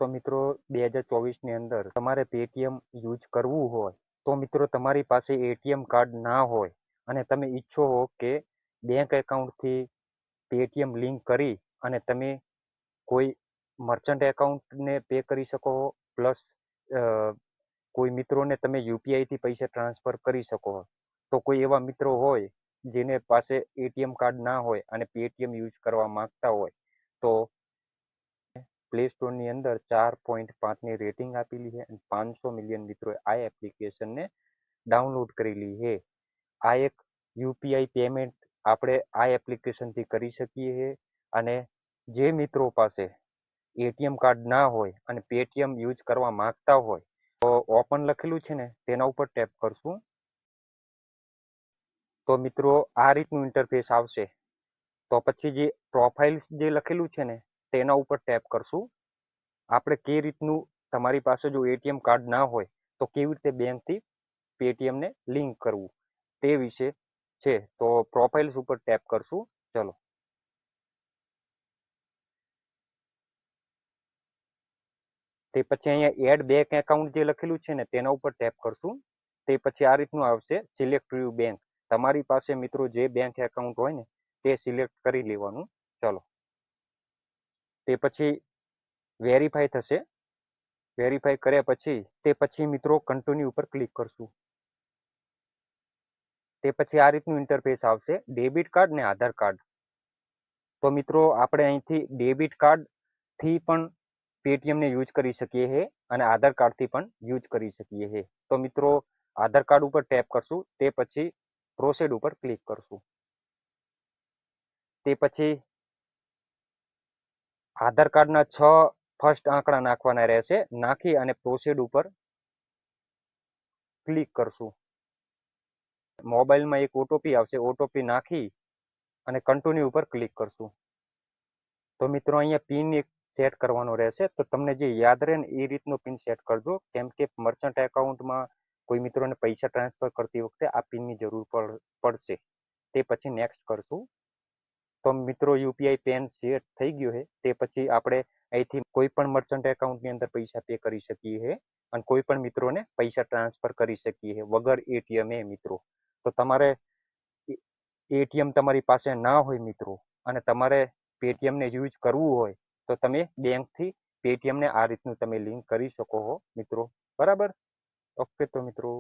તો મિત્રો 2024ની અંદર તમારે પેટીએમ યુઝ કરવું હોય તો મિત્રો તમારી પાસે એટીએમ કાર્ડ ના હોય અને તમે ઈચ્છો હો કે બેંક એકાઉન્ટથી પેટીએમ લિંક કરી અને તમે કોઈ મર્ચન્ટ એકાઉન્ટને પે કરી શકો પ્લસ કોઈ મિત્રોને તમે યુપીઆઈથી પૈસા ટ્રાન્સફર કરી શકો. તો કોઈ એવા મિત્રો હોય જેને પાસે એટીએમ કાર્ડ ના હોય અને પેટીએમ યુઝ કરવા માંગતા હોય તો પ્લે સ્ટોરની અંદર 4.5ની રેટિંગ આપેલી છે અને 500 મિલિયન મિત્રોએ આ એપ્લિકેશનને ડાઉનલોડ કરેલી છે. આ એક યુપીઆઈ પેમેન્ટ આપણે આ એપ્લિકેશનથી કરી શકીએ છીએ. અને જે મિત્રો પાસે એટીએમ કાર્ડ ના હોય અને પેટીએમ યુઝ કરવા માંગતા હોય તો ઓપન લખેલું છે ને તેના ઉપર ટેપ કરશું તો મિત્રો આ રીતનું ઇન્ટરફેસ આવશે. તો પછી જે પ્રોફાઇલ્સ જે લખેલું છે ને તેના ઉપર ટેપ કરશું. આપણે કઈ રીતનું તમારી પાસે જો એટીએમ કાર્ડ ના હોય તો કેવી રીતે બેંકથી પેટીએમને લિંક કરવું તે વિશે છે. તો પ્રોફાઇલ્સ ઉપર ટેપ કરશું. ચલો, તે પછી અહીંયા એડ બેંક એકાઉન્ટ જે લખેલું છે ને તેના ઉપર ટેપ કરશું. તે પછી આ રીતનું આવશે સિલેક્ટ યુ બેંક. તમારી પાસે મિત્રો જે બેંક એકાઉન્ટ હોય ને તે સિલેક્ટ કરી લેવાનું. ચલો, તે પછી વેરીફાઈ થશે. વેરીફાઈ કર્યા પછી તે પછી મિત્રો કન્ટિન્યુ ઉપર ક્લિક કરશું. તે પછી આ રીતનું ઇન્ટરફેસ આવશે ડેબિટ કાર્ડ ને આધાર કાર્ડ. તો મિત્રો આપણે અહીંથી ડેબિટ કાર્ડથી પણ પેટીએમને યુઝ કરી શકીએ છીએ અને આધાર કાર્ડથી પણ યુઝ કરી શકીએ છીએ. તો મિત્રો આધાર કાર્ડ ઉપર ટેપ કરશું. તે પછી પ્રોસીડ ઉપર ક્લિક કરશું. તે પછી આધાર કાર્ડના 6 ફર્સ્ટ આંકડા નાખવાના રહેશે. નાખી અને પ્રોસીડ ઉપર ક્લિક કરશું. મોબાઈલમાં એક ઓટીપી આવશે. ઓટીપી નાખી અને કન્ટિન્યુ ઉપર ક્લિક કરશું. તો મિત્રો અહીંયા પિન એક સેટ કરવાનો રહેશે. તો તમને જે યાદ રહે ને એ રીતનો પિન સેટ કરજો. કેમ કે મર્ચન્ટ એકાઉન્ટમાં કોઈ મિત્રોને પૈસા ટ્રાન્સફર કરતી વખતે આ પિનની જરૂર પડશે. તે પછી નેક્સ્ટ કરશું. તો મિત્રો યુપીઆઈ પેન સેટ થઈ ગયો છે. તે પછી આપણે અહીંથી કોઈ પણ મર્ચન્ટ એકાઉન્ટની અંદર પૈસા પે કરી શકીએ છીએ અને કોઈ પણ મિત્રોને પૈસા ટ્રાન્સફર કરી શકીએ છીએ વગર એટીએમ મિત્રો. તો તમારે એટીએમ તમારી પાસે ના હોય મિત્રો અને તમારે પેટીએમને યુઝ કરવું હોય તો તમે બેંકથી પેટીએમને આ રીતનું તમે લિંક કરી શકો છો મિત્રો. બરાબર? ઓકે તો મિત્રો